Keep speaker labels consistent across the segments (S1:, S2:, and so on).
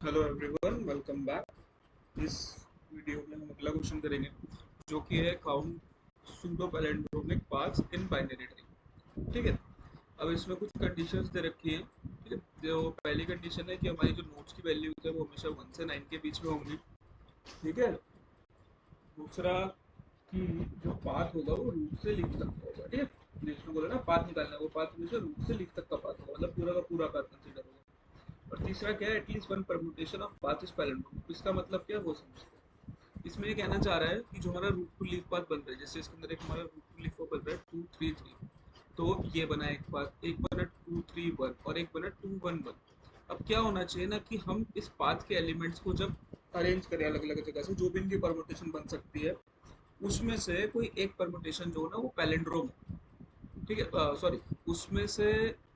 S1: Hello everyone, welcome back. इस video में हम अगला क्वेश्चन करेंगे जो कि है count pseudo palindromic paths in binary tree. ठीक है। अब इसमें कुछ कंडीशंस दे रखी हैं। ठीक है। जो पहली कंडीशन है कि हमारी जो नोट्स की वैल्यू है वो हमेशा 1 से 9 के बीच में होंगी। ठीक है। दूसरा कि जो पाथ होगा वो रूट से लीफ तक का होगा। ठीक है। जिसमें बोला ना पाथ निकालना है, वो पाथ हमेशा रूट से लीफ तक का पाथ होगा, मतलब पूरा का पूरा पाथ कंसिडर होगा। और तीसरा क्या है, at least one permutation of path is palindromic. इसका मतलब क्या है वो समझते हैं। इसमें ये कहना चाह रहा है कि जो हमारा रूट टू लीफ पाथ बन रहा है, जैसे इसके अंदर एक हमारा रूट टू लीफ बन रहा है 2 3 3, तो ये बना एक पाथ, एक बना 2 3 1 और एक बना 2 1 1। अब क्या होना चाहिए ना कि हम इस पाथ के एलिमेंट्स को जब अरेंज करें अलग अलग जगह से, जो भी इनकी परमुटेशन बन सकती है, उसमें से कोई एक परमुटेशन जो है ना वो पैलिंड्रोम हो। ठीक है, सॉरी, उसमें से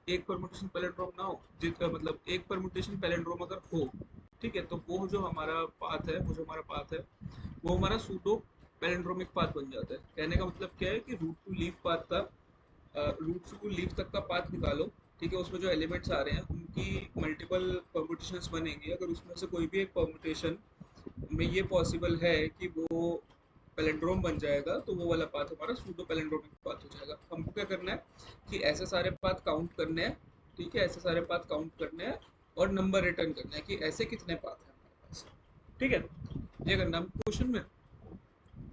S1: एक परमुटेशन पैलिंड्रोम ना हो, जिसका मतलब एक परमुटेशन पैलिंड्रोम अगर हो, ठीक है, तो वो जो हमारा पाथ है, वो हमारा सूडो पैलिंड्रोमिक पाथ बन जाता है। कहने का मतलब क्या है कि रूट टू लीफ पाथ का, रूट टू लीफ तक का पाथ निकालो। ठीक है। उसमें जो एलिमेंट्स आ रहे हैं उनकी मल्टीपल परमुटेशंस बनेंगी। अगर उसमें से कोई भी एक परमुटेशन में ये पॉसिबल है कि वो पैलिंड्रोम बन जाएगा, तो वो वाला पाथ हमारा सूडो पैलिंड्रोमिक पाथ हो जाएगा। हमको क्या करना है कि ऐसे सारे पाथ काउंट करने हैं। ठीक है, ऐसे सारे पाथ काउंट करने हैं और नंबर रिटर्न करना है कि ऐसे कितने पाथ हैं हमारे पास। ठीक है। ये करना है क्वेश्चन में।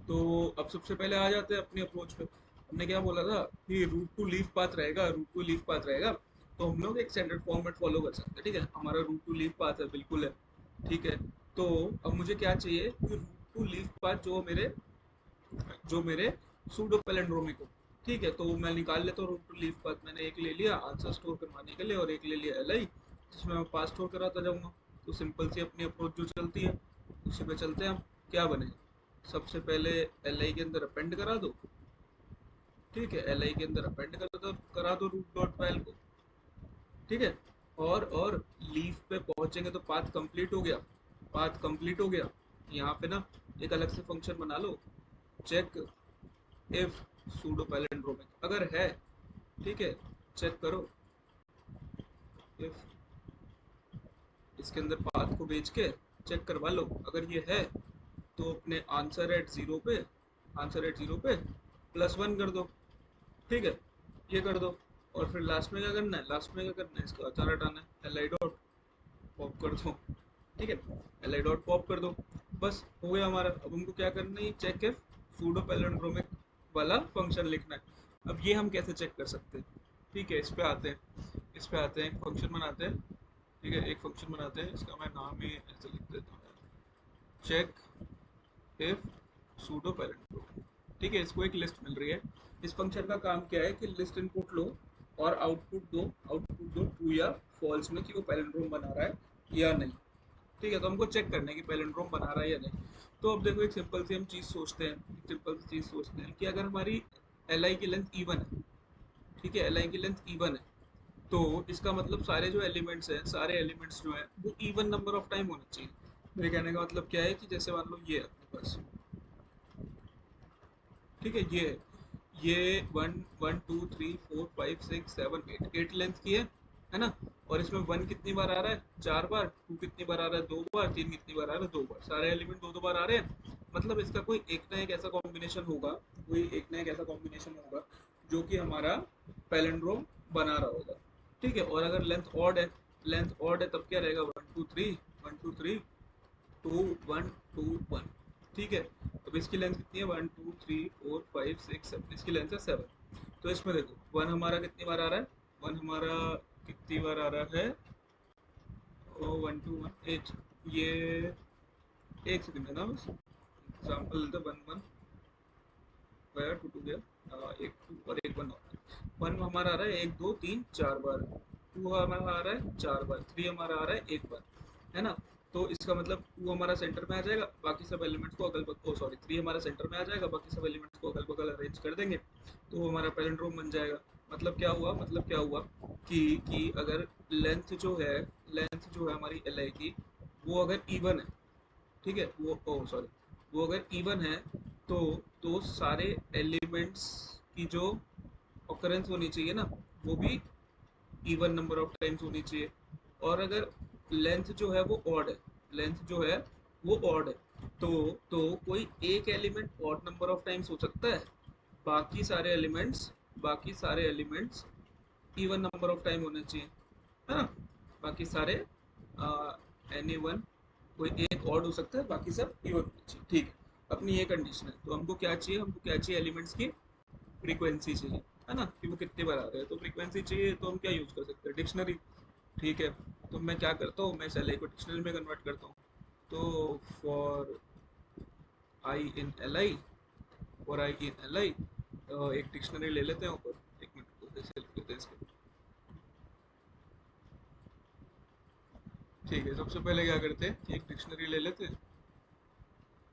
S1: तो अब सबसे पहले आ जाते हैं अपनी अप्रोच पे। हमने क्या बोला था कि रूट टू लीफ पाथ रहेगा, रूट टू लीफ पाथ रहेगा। तो हम लोग एक स्टैंडर्ड फॉर्मेट फॉलो कर सकते हैं। ठीक है, हमारा रूट टू लीफ पाथ है, बिल्कुल है। ठीक है। तो अब मुझे क्या चाहिए कि रूट टू लीफ पाथ जो मेरे सूडो पैलिंड्रोमिक हो। ठीक है, तो मैं निकाल लेता हूँ रूट टू लीफ पाथ। मैंने एक ले लिया आंसर स्टोर करवाने के लिए और एक ले लिया एल आई, जिसमें मैं पास स्टोर कराता जाऊंगा। तो सिंपल सी अपनी अप्रोच जो चलती है उसी पे चलते हैं हम। क्या बनेगा, सबसे पहले एल आई के अंदर अपेंड करा दो। ठीक है, एल आई के अंदर अपेंड करा दो रूट डॉट फाइल को। ठीक है। और लीफ पे पहुंचेंगे तो पाथ कंप्लीट हो गया। पाथ कंप्लीट हो गया। यहाँ पे ना एक अलग से फंक्शन बना लो, चेक इफ सूडो पैलिंड्रोमिक अगर है। ठीक है, चेक करो इफ, इसके अंदर पाथ को भेज के चेक करवा लो। अगर ये है तो अपने आंसर एट जीरो पे +1 कर दो। ठीक है, ये कर दो। और फिर लास्ट में क्या करना है, इसका अचार हटाना है, एल आई डॉट पॉप कर दो। ठीक है, एल आई डॉट पॉप कर दो। बस हो गया हमारा। अब हमको क्या करना है, चेक इफ सूडो पैलिंड्रोमिक वाला फंक्शन लिखना है। अब ये हम कैसे चेक कर सकते हैं। ठीक है, इस पे आते हैं एक फंक्शन बनाते हैं। ठीक है, एक फंक्शन बनाते हैं, इसका मैं नाम ही ऐसे लिख देता हूँ, चेक इफ सूडो पैलिंड्रोम। ठीक है, इसको एक लिस्ट मिल रही है। इस फंक्शन का काम क्या है कि लिस्ट इनपुट लो और आउटपुट दो ट्रू या फॉल्स में कि वो पैलिंड्रोम बना रहा है या नहीं। ठीक है, तो हमको चेक करना है कि पैलिंड्रोम बना रहा है या नहीं। तो अब देखो एक सिंपल सी चीज सोचते हैं कि अगर हमारी एल आई की लेंथ इवन है। ठीक है, एल आई की लेंथ इवन है, तो इसका मतलब सारे एलिमेंट्स जो हैं वो इवन नंबर ऑफ टाइम होने चाहिए। मेरे कहने का मतलब क्या है कि जैसे मान लो ये है अपने पास। ठीक है, ये 1 1 2 3 4 5 6 7 8 8 लेंथ की है ना। और इसमें 1 कितनी बार आ रहा है, 4 बार। 2 कितनी बार आ रहा है, 2 बार। 3 कितनी बार आ रहा है, 2 बार। सारे एलिमेंट दो दो बार आ रहे हैं। मतलब इसका कोई एक ना एक ऐसा कॉम्बिनेशन होगा, जो कि हमारा पैलिंड्रोम बना रहा होगा। ठीक है, और अगर लेंथ ऑड है तब क्या रहेगा, 1 2 3 ठीक है। अब इसकी लेंथ कितनी है, 1 2 3 4 5 6 7, इसकी लेंथ है 7। तो इसमें देखो वन हमारा कितनी बार आ रहा है, वन हमारा कितनी बार आ रहा है, 1 2 1 8। ये एक सेकंड है ना, बस एग्जाम्पल देते, 1 1 गया, 2 2 गया, एक 2 और एक 1 और 1 हमारा आ रहा है 1 2 3 4 बार। 2 हमारा आ रहा है 4 बार। 3 हमारा आ रहा है 1 बार, है ना। तो इसका मतलब 2 हमारा सेंटर में आ जाएगा, बाकी सब एलिमेंट्स को अगल बगल, सॉरी, 3 हमारा सेंटर में आ जाएगा, बाकी सब एलिमेंट्स को अगल बगल अरेंज कर देंगे, तो वो हमारा पैलिंड्रोम बन जाएगा। मतलब क्या हुआ कि अगर लेंथ जो है हमारी एल आई की, वो अगर इवन है। ठीक है, वो अगर इवन है, तो सारे एलिमेंट्स की जो ऑकरेंस होनी चाहिए ना, वो भी इवन नंबर ऑफ टाइम्स होनी चाहिए। और अगर लेंथ जो है वो ऑड है, लेंथ जो है वो ऑड है, तो कोई एक element odd number of times हो सकता है, बाकी सारे एलिमेंट्स, बाकी सारे elements even number of time होने चाहिए, है ना। बाकी सारे एनी वन, कोई एक ऑड हो सकता है, बाकी सब इवन होने चाहिए, ठीक है। अपनी ये कंडीशन है, तो हमको क्या चाहिए, हमको क्या चाहिए, एलिमेंट्स की फ्रीक्वेंसी चाहिए, है ना, कि वो कितने बार आ रहे हैं। तो फ्रीक्वेंसी चाहिए तो हम क्या यूज कर सकते हैं, डिक्शनरी, ठीक है। तो मैं क्या करता हूँ, मैं एल आई को डिक्शनरी में कन्वर्ट करता हूँ। तो for I in L I, for I in L I, एक डिक्शनरी ले लेते हैं ऊपर, एक मिनट को ऐसे लिख लेते हैं इसके, ठीक है। सबसे पहले क्या करते हैं, एक डिक्शनरी ले लेते हैं,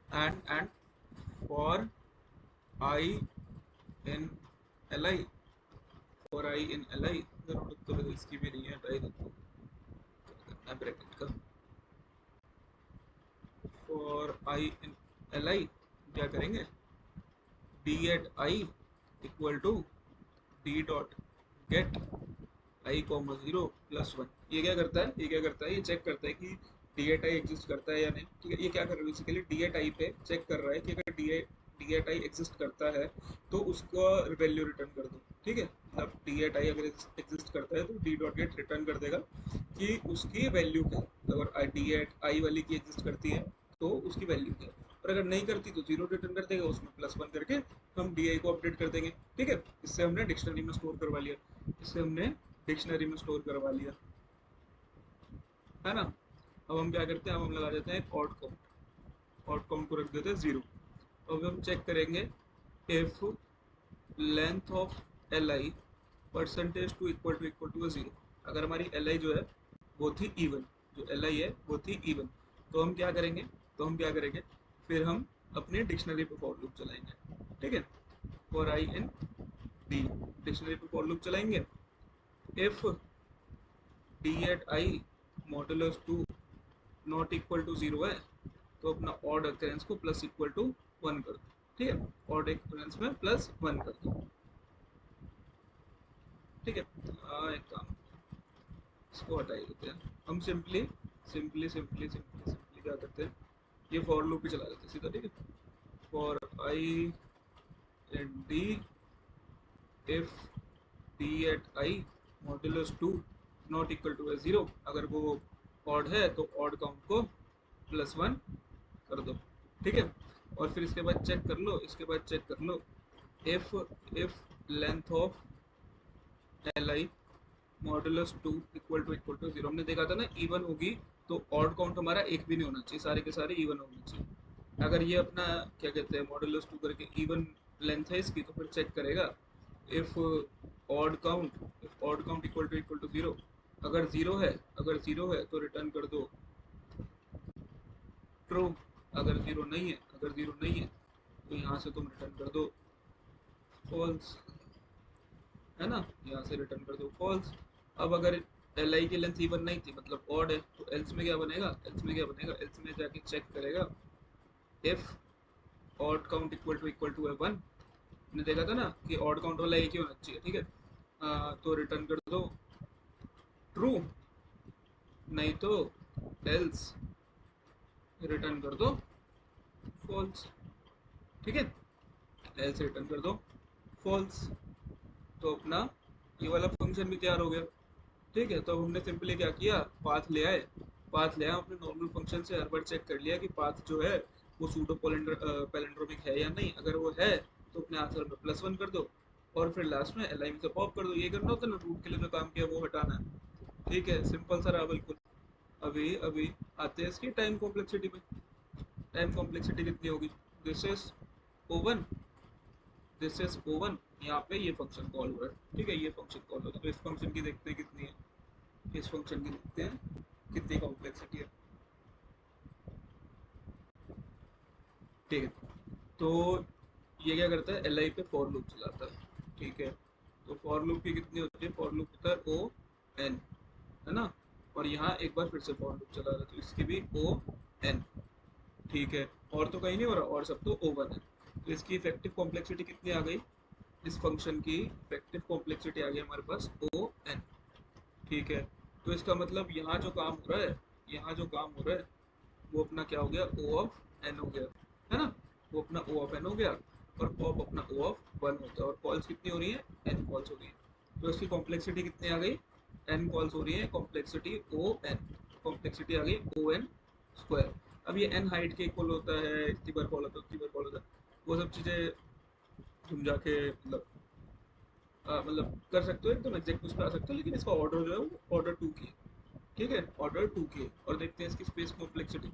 S1: and for I in L I, for I in L I, जरूरत तो वैसे इसकी भी नहीं है, हटा ही देता हूँ, क्या करना है ब्रैकेट का। For I in L I क्या करेंगे, D at I equal to D dot get I comma zero plus one. ये क्या करता है, ये क्या करता है, ये चेक करता है कि डी एट आई एग्जिस्ट करता है या नहीं, ठीक है। ये क्या कर रहा है, बेसिकली डी एट आई पे चेक कर रहा है कि अगर डी एट आई एग्जिस्ट करता है तो उसको वैल्यू रिटर्न कर दो, ठीक है। मतलब डी एट आई अगर एग्जिस्ट करता है तो डी डॉट गेट रिटर्न कर देगा कि उसकी वैल्यू क्या है। अगर डी एट आई वाली की एग्जिस्ट करती है तो उसकी वैल्यू क्या है, और अगर नहीं करती तो जीरो रिटर्न कर देगा, उसमें प्लस वन करके हम डी आई को अपडेट कर देंगे, ठीक है। इससे हमने डिक्शनरी में स्टोर करवा लिया, इससे हमने डिक्शनरी में स्टोर करवा लिया, है ना। अब हम क्या करते हैं, अब हम लगा देते हैं एक ऑड काउंट, ऑड काउंट को रख देते हैं जीरो। अब हम चेक करेंगे if length of L I percentage two equal to zero, अगर हमारी एल आई जो है वो थी इवन, जो एल आई है वो थी इवन, तो हम क्या करेंगे, तो हम क्या करेंगे, फिर हम अपनी डिक्शनरी पे फॉर लूप चलाएंगे, ठीक है। For I in D, dictionary पे फॉर लूप चलाएंगे, if D at I modulus two not equal to zero है, तो अपना ऑड अकरेंस को प्लस इक्वल टू वन कर दो, ठीक है। ऑड अकरेंस में प्लस वन कर दो, ठीक है। एक काम, इसको हटा ही देते हैं हम, simply simply simply simply simply क्या करते हैं, ये फॉर लूप ही चला देते हैं सीधा, ठीक है। For I at D, if D at I modulus two not equal to zero, अगर वो ऑड है तो ऑड काउंट को प्लस वन कर दो, ठीक है। और फिर इसके बाद चेक कर लो, इसके बाद चेक कर लो if if length of L I modulus to equal to zero, हमने देखा था ना इवन होगी तो ऑड काउंट हमारा एक भी नहीं होना चाहिए, सारे के सारे इवन होने चाहिए। अगर ये अपना क्या कहते हैं मॉडुलस टू करके इवन लेंथ है इसकी, तो फिर चेक करेगा if odd count equal to zero, अगर जीरो है, अगर जीरो है तो रिटर्न कर दो ट्रू, अगर जीरो नहीं है, अगर जीरो नहीं है तो यहाँ से तुम रिटर्न कर दो फॉल्स, है ना, यहाँ से रिटर्न कर दो फॉल्स। अब अगर एल आई की लेंथ इवन नहीं थी, मतलब ऑड है, तो एल्स में क्या बनेगा, एल्स में क्या बनेगा, एल्स में जाके चेक करेगा if odd count equal to है वन, हमने देखा था ना कि ऑड काउंट वाला एक ही होना चाहिए, ठीक है। तो रिटर्न कर दो ट्रू, नहीं तो एल्स रिटर्न कर दो फॉल्स, ठीक है। एल्स रिटर्न कर दो फॉल्स, तो अपना ये वाला फंक्शन भी तैयार हो गया, ठीक है। तो हमने सिंपली क्या किया, पाथ ले आए, पाथ ले आए अपने नॉर्मल फंक्शन से, हर बार चेक कर लिया कि पाथ जो है वो सूडो पैलिंड्रोमिक है या नहीं, अगर वो है तो अपने आंसर में प्लस वन कर दो, और फिर लास्ट में एल आई में से पॉप कर दो। ये करना होता है ना, रूट के लिए जो काम किया वो हटाना है, ठीक है। सिंपल सा रहा बिल्कुल। अभी अभी आते हैं इसकी टाइम कॉम्प्लेक्सिटी पे। टाइम कॉम्प्लेक्सिटी कितनी होगी, this is oven, this is oven, यहाँ पे ये फंक्शन कॉल हो रहा है, ठीक है, ये फंक्शन कॉल हो रहा है। तो इस फंक्शन की देखते हैं कितनी है, इस फंक्शन की देखते हैं कितनी कॉम्प्लेक्सिटी है, ठीक है। तो ये क्या करता है, एल आई पे फॉर लूप चलाता है, ठीक है। तो फॉर लूप की कितनी होती है, फॉर लूप होता है ओ एन, है ना। और यहाँ एक बार फिर से फॉर लूप चला रहा है, तो इसकी भी ओ एन, ठीक है। और तो कहीं नहीं हो रहा, और सब तो ओवन है। तो इसकी इफेक्टिव कॉम्प्लेक्सिटी कितनी आ गई, इस फंक्शन की इफेक्टिव कॉम्प्लेक्सिटी आ गई हमारे पास ओ एन, ठीक है। तो इसका मतलब यहाँ जो काम हो रहा है, यहाँ जो काम हो रहा है वो अपना क्या हो गया, ओ ऑफ एन हो गया, है ना। वो अपना ओ ऑफ एन हो गया और पॉप अपना ओ ऑफ वन होता है। और कॉल्स कितनी हो रही है, एन कॉल्स हो रही है। तो इसकी कॉम्प्लेक्सिटी कितनी आ गई, एन कॉल्स हो रही है, कॉम्प्लेक्सिटी ओ एन, कॉम्प्लेक्सिटी आ गई ओ एन स्क्वायर। अब ये एन हाइट के इक्वल होता है, इतनी बार कॉल होता है, उतनी बार कॉल होता है, वो सब चीज़ें तुम जाके मतलब कर सकते हो, एकदम एग्जैक्ट उस पर आ सकते हो, लेकिन इसका ऑर्डर जो है वो ऑर्डर टू की है। ठीक है, ऑर्डर टू की है। और देखते हैं इसकी स्पेस कॉम्प्लेक्सिटी।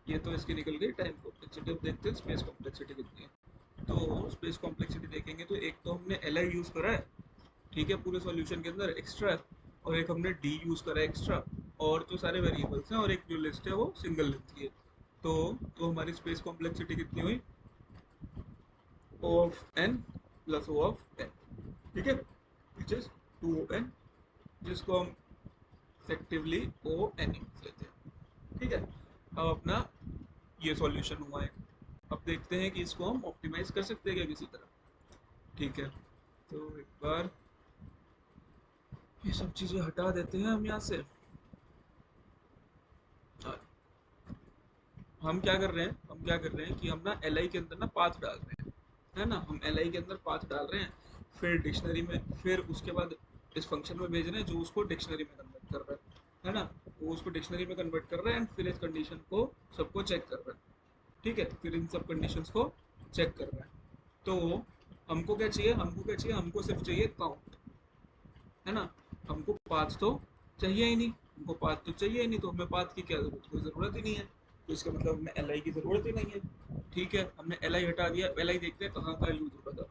S1: ये तो इसकी निकल गई टाइम कॉम्प्लेक्सिटी। अब देखते हैं स्पेस कॉम्प्लेक्सिटी कितनी है। तो स्पेस कॉम्प्लेक्सिटी देखेंगे तो एक तो हमने एल आई यूज़ करा है, ठीक है, पूरे सॉल्यूशन के अंदर एक्स्ट्रा, और एक हमने डी यूज़ करा है एक्स्ट्रा। और तो सारे वेरिएबल्स हैं और एक जो लिस्ट है वो सिंगल लेंथ की है। तो हमारी स्पेस कॉम्प्लेक्सिटी कितनी हुई, O of N plus O of N, ठीक है, which is two O N, जिसको हम इफेक्टिवली ओ एन लिख लेते हैं। ठीक है, अब अपना ये सॉल्यूशन हुआ है। अब देखते हैं कि इसको हम ऑप्टिमाइज कर सकते हैं क्या किसी तरह। ठीक है, तो एक बार ये सब चीज़ें हटा देते हैं हम यहाँ से। और हम क्या कर रहे हैं, हम क्या कर रहे हैं कि हम ना एल आई के अंदर ना पाथ डाल रहे हैं, है ना। हम एल आई के अंदर पाथ डाल रहे हैं, फिर डिक्शनरी में, फिर उसके बाद इस फंक्शन में भेज रहे हैं जो उसको डिक्शनरी में कन्वर्ट कर रहा है ना। वो उसको डिक्शनरी में कन्वर्ट कर रहा है एंड फिर इस कंडीशन को सबको चेक कर रहा है। ठीक है, फिर इन सब कंडीशंस को चेक कर रहा है। तो हमको क्या चाहिए, हमको क्या चाहिए, हमको सिर्फ चाहिए काउंट, है ना। हमको पाथ तो चाहिए ही नहीं, हमको पाथ तो चाहिए ही नहीं, तो हमें पाथ की क्या जरूरत, कोई ज़रूरत ही नहीं है। तो इसका मतलब हमें एल आई की ज़रूरत ही नहीं है। ठीक है, हमने एल आई हटा दिया। एल आई देखते हैं कहाँ कहाँ यूज़ हो रहा था।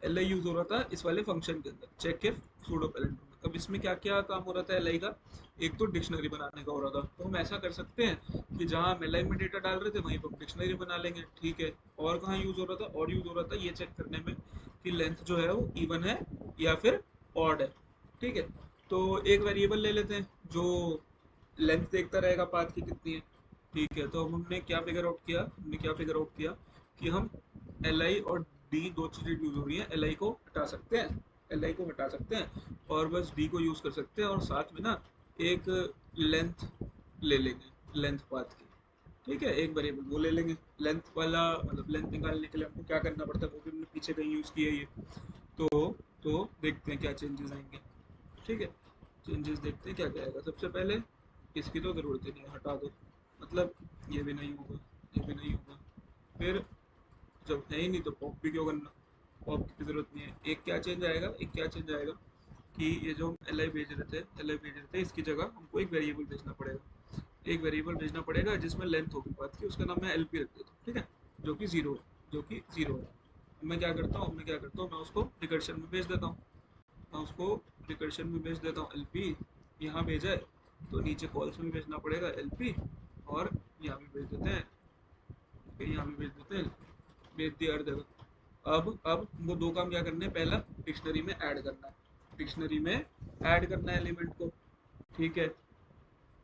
S1: एल आई यूज़ हो रहा था इस वाले फंक्शन के अंदर, चेक इफ सूडो पैलेंड्रोम। अब इसमें क्या क्या काम हो रहा था एल आई का, एक तो डिक्शनरी बनाने का हो रहा था। तो हम ऐसा कर सकते हैं कि जहाँ हम एल आई में डेटा डाल रहे थे वहीं पर हम डिक्शनरी बना लेंगे। ठीक है, और कहाँ यूज़ हो रहा था, और यूज़ हो रहा था ये चेक करने में कि लेंथ जो है वो इवन है या फिर ऑड है। ठीक है, तो एक वेरिएबल ले लेते हैं जो लेंथ देखता रहेगा पाथ की कितनी है। ठीक है, तो हमने क्या फिगर आउट किया, हमने क्या फिगर आउट किया कि हम एल आई और डी दो चीज़ें यूज हो रही हैं, एल आई को हटा सकते हैं, एल आई को हटा सकते हैं और बस डी को यूज़ कर सकते हैं, और साथ में ना एक लेंथ ले लेंगे, लेंथ पाथ की। ठीक है, एक वेरिएबल वो ले लेंगे लेंथ वाला। मतलब लेंथ निकालने के लिए हमको क्या करना पड़ता है वो भी हमने पीछे कहीं यूज़ किया है ये। तो तो देखते हैं क्या चेंजेस आएंगे। ठीक है, चेंजेस देखते हैं क्या क्या आएगा। सबसे पहले इसकी तो ज़रूरत ही नहीं है, हटा दो, मतलब ये भी नहीं होगा, ये भी नहीं होगा। फिर जब है ही नहीं तो पॉप भी क्यों करना, पॉप की भी ज़रूरत नहीं है। एक क्या चेंज आएगा, एक क्या चेंज आएगा कि ये जो हम एल आई भेज रहे थे, एल आई भेज रहे थे, इसकी जगह हमको एक वेरिएबल भेजना पड़ेगा। एक वेरिएबल भेजना पड़ेगा जिसमें लेंथ होगी बात की, उसका नाम मैं एल पी रख देता हूँ। ठीक है, जो कि ज़ीरो है, जो कि ज़ीरो है। अब मैं क्या करता हूँ, मैं क्या करता हूँ, मैं उसको रिकर्शन में भेज देता हूँ। मैं उसको रिकर्शन में भेज देता हूँ एल पी। यहाँ भेजा है तो नीचे कॉल्स में भेजना पड़ेगा एल पी, और यहाँ भी भेज देते हैं, फिर यहाँ भी भेज देते हैं, भेज दिया हर जगह। अब वो दो काम क्या करने हैं, पहला डिक्शनरी में ऐड करना है, डिक्शनरी में ऐड करना है एलिमेंट को। ठीक है,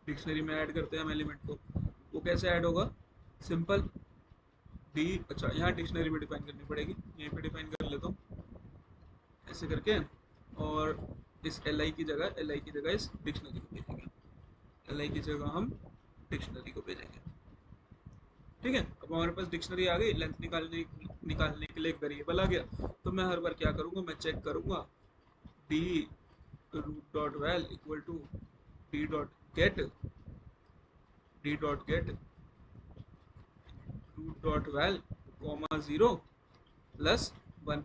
S1: डिक्शनरी में ऐड करते हैं हम एलिमेंट को। वो कैसे ऐड होगा, सिंपल डी, अच्छा यहाँ डिक्शनरी में डिफाइन करनी पड़ेगी, यहीं पे डिफाइन कर लेता हूँ ऐसे करके। और इस एल आई की जगह, एल आई की जगह इस डिक्शनरी को भेजेंगे, एल आई की जगह हम डिक्शनरी को भेजेंगे। ठीक है, अब हमारे पास डिक्शनरी आ गई, लेंथ निकालने के लिए एक वेरिएबल आ गया। तो मैं हर बार क्या करूँगा, मैं चेक करूँगा D root dot val equal to D dot get, D dot get root dot val comma zero plus one.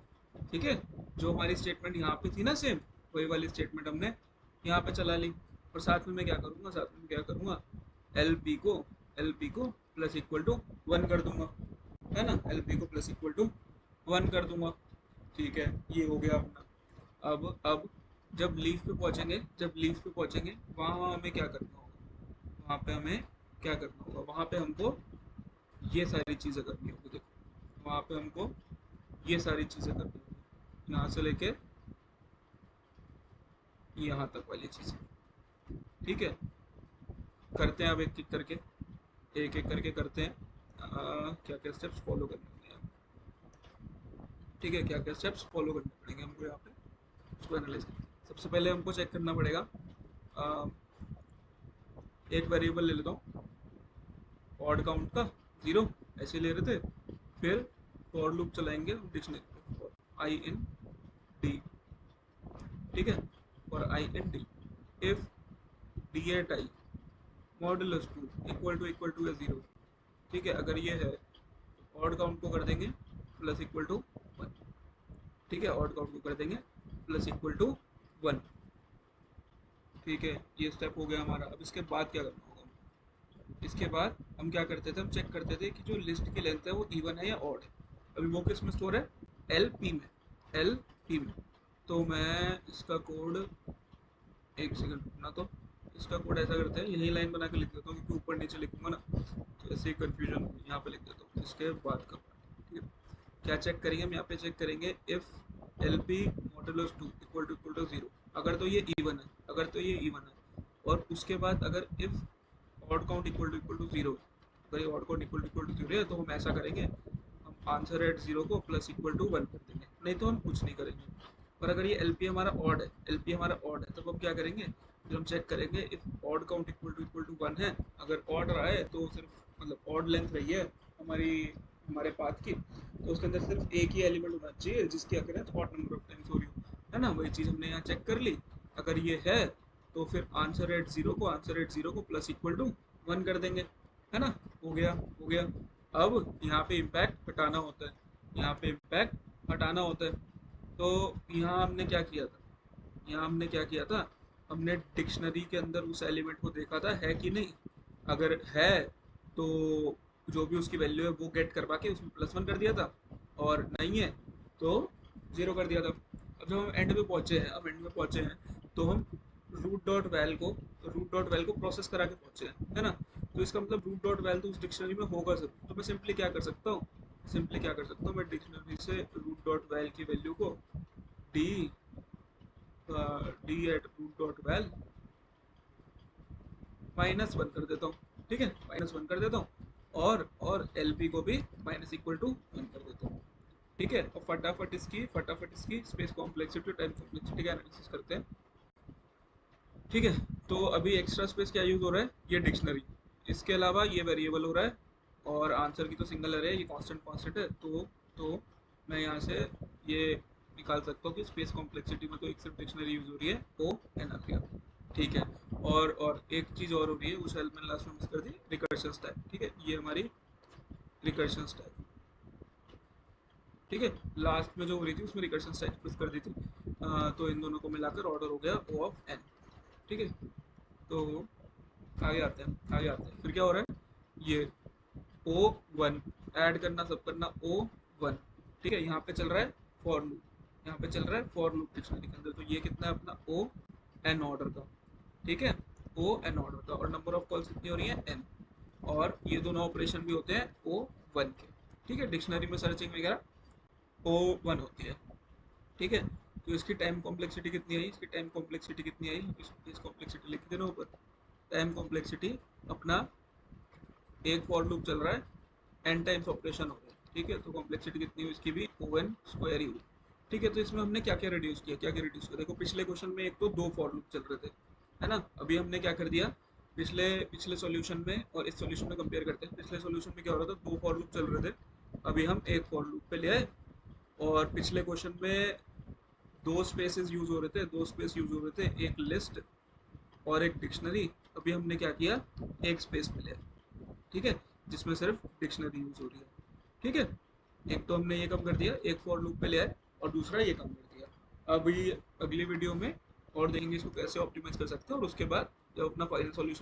S1: ठीक है, जो हमारी स्टेटमेंट यहाँ पे थी ना सेम, वही वाली स्टेटमेंट हमने यहाँ पे चला ली। और साथ में मैं क्या करूँगा, साथ में क्या करूँगा, एल पी को, एल पी को प्लस इक्वल टू वन कर दूंगा, है ना। एल पी को प्लस इक्वल टू वन कर दूंगा। ठीक है, ये हो गया अपना। अब जब लीफ पे पहुंचेंगे, जब लीफ पे पहुंचेंगे वहाँ हमें क्या करना होगा, वहाँ पे हमें क्या करना होगा, वहाँ पे हमको ये सारी चीज़ें करनी होगी। देखो वहाँ पे हमको ये सारी चीज़ें करनी होगी, यहाँ से लेके यहाँ तक वाली चीज़ें। ठीक है, करते हैं अब एक एक करके, एक एक करके करते हैं क्या क्या स्टेप्स फॉलो करने होंगे हमें। ठीक है, क्या क्या स्टेप्स फॉलो करने पड़ेंगे हमको यहाँ पे, उसको एनालाइज करते हैं। सबसे पहले हमको चेक करना पड़ेगा एक वेरिएबल ले लेता हूँ ऑड काउंट का 0, ऐसे ले रहे थे। फिर फॉर लूप चलाएंगे dictionary for I in D, ठीक है, for I in D if D at I modulus 2 equal to या 0, ठीक है। अगर ये है ऑड काउंट को कर देंगे प्लस इक्वल टू 1, ठीक है, ऑड काउंट को कर देंगे प्लस इक्वल टू 1, ठीक है। ये स्टेप हो गया हमारा। अब इसके बाद क्या करना होगा, इसके बाद हम क्या करते थे, हम चेक करते थे कि जो लिस्ट की लेंथ है वो इवन है या ऑड है। अभी वो किस में स्टोर है, एल पी में, एल पी में। तो मैं इसका कोड, एक सेकंड रुकना, तो इसका कोड ऐसा करते हैं, यही लाइन बना के लिख देता हूँ क्योंकि ऊपर नीचे लिखूंगा ना तो ऐसे ही कन्फ्यूजन होगी। यहाँ पे लिख देता हूँ इसके बाद का, ठीक है। क्या चेक करेंगे हम यहाँ पे, चेक करेंगे if L P modulus 2 equal to 0, अगर तो ये इवन है, अगर तो ये इवन है। और उसके बाद अगर if odd count equal to 0, अगर ये ऑड काउंट इक्वल टू 0 है तो हम ऐसा करेंगे, हम आंसर एट 0 को प्लस इक्वल टू 1 कर देंगे, नहीं तो हम कुछ नहीं करेंगे। पर अगर ये एल पी हमारा ऑड है, एल पी हमारा ऑड है, तब हम क्या करेंगे, फिर हम चेक करेंगे if odd count equal to 1 है, अगर ऑड रहा है तो सिर्फ मतलब ऑड लेंथ रही है हमारी हमारे पाथ की, तो उसके अंदर सिर्फ एक ही एलिमेंट होना चाहिए जिसकी occurrence odd number of times हो रही हो, है ना। वही चीज़ हमने यहाँ चेक कर ली। अगर ये है तो फिर आंसर एट 0 को प्लस इक्वल टू 1 कर देंगे, है ना। हो गया, हो गया। अब यहाँ पे इम्पैक्ट हटाना होता है, यहाँ पे इम्पैक्ट हटाना होता है। तो यहाँ हमने क्या किया था, यहाँ हमने क्या किया था, हमने डिक्शनरी के अंदर उस एलिमेंट को देखा था है कि नहीं। अगर है तो जो भी उसकी वैल्यू है वो गेट करवा के उसमें प्लस 1 कर दिया था, और नहीं है तो 0 कर दिया था। अब जब हम एंड में पहुंचे हैं, अब एंड में पहुंचे हैं तो हम रूट डॉट वैल को प्रोसेस करा के पहुंचे हैं, है ना। तो इसका मतलब रूट डॉट वैल तो उस डिक्शनरी में होगा जरूर। तो मैं सिंपली क्या कर सकता हूँ, सिंपली क्या कर सकता हूँ, मैं डिक्शनरी से रूट डॉट वैल की वैल्यू को D D at root dot val -1 कर देता हूँ, ठीक है, -1 कर देता हूँ। और एल पी को भी माइनस इक्वल टू 1 कर देता हूँ, ठीक है। और फटाफट इसकी स्पेस कॉम्प्लेक्सिटी टाइम कॉम्प्लेक्सिटी का एनालिसिस करते हैं, ठीक है। तो अभी एक्स्ट्रा स्पेस क्या यूज़ हो रहा है, ये डिक्शनरी, इसके अलावा ये वेरिएबल हो रहा है, और आंसर की तो सिंगल अरे है, ये कांस्टेंट है। तो मैं यहाँ से ये निकाल सकता हूँ कि स्पेस कॉम्प्लेक्सिटी में तो एक सिर्फ डिक्शनरी यूज़ हो रही है, ओ एन आ गया, ठीक है। और एक चीज़ और हो रही है, उस हेल्प मैंने लास्ट में मिस कर दी, रिकर्शन स्टैक, ठीक है। ये हमारी रिकर्शन स्टैक, ठीक है, लास्ट में जो हो रही थी उसमें रिकर्शन स्टैक मिस कर दी थी। तो इन दोनों को मिलाकर ऑर्डर हो गया ओ ऑफ एन, ठीक है। तो आगे आते हैं फिर क्या हो रहा है, ये ओ वन ऐड करना, सब करना ओ वन, ठीक है। यहाँ पे चल रहा है फॉर लूप, यहाँ पे चल रहा है फॉर लूप डिक्शनरी के अंदर। तो ये कितना है अपना ओ एन ऑर्डर का, ठीक है, ओ एन ऑर्डर का। और नंबर ऑफ कॉल्स कितनी हो रही है, एन। और ये दोनों ऑपरेशन भी होते हैं ओ वन के, ठीक है। डिक्शनरी में सर्चिंग वगैरह ओ वन होती है, ठीक है। तो इसकी टाइम कॉम्प्लेक्सिटी कितनी आई, इसकी टाइम कॉम्प्लेक्सिटी कितनी आई, इस कॉम्प्लेक्सिटी लिख देना ऊपर। टाइम कॉम्प्लेक्सिटी अपना, एक फॉर लूप चल रहा है, एन टाइम्स ऑपरेशन हो रहा है, ठीक है। तो कॉम्प्लेक्सिटी कितनी हुई इसकी भी, ओ एन स्क्वायर ही हुई, ठीक है। तो इसमें हमने क्या क्या रिड्यूस किया, क्या क्या रिड्यूस किया, देखो पिछले क्वेश्चन में एक तो 2 फॉर लूप चल रहे थे, है ना। अभी हमने क्या कर दिया, पिछले पिछले सॉल्यूशन में और इस सॉल्यूशन में कंपेयर करते हैं। पिछले सॉल्यूशन में क्या हो रहा था, 2 फॉर लूप चल रहे थे, अभी हम एक फॉर लूप पे ले आए। और पिछले क्वेश्चन में 2 स्पेसेस यूज हो रहे थे, 2 स्पेस यूज हो रहे थे, एक लिस्ट और एक डिक्शनरी। अभी हमने क्या किया, एक स्पेस पे ले आए, ठीक है, जिसमें सिर्फ डिक्शनरी यूज हो रही है, ठीक है। एक तो हमने ये कम कर दिया, एक फॉर लूप पे ले आए, और दूसरा ये कम कर दिया। अभी अगली वीडियो में और देखेंगे इसको कैसे ऑप्टिमाइज कर सकते हैं, और उसके बाद जब अपना फाइनल सॉल्यूशन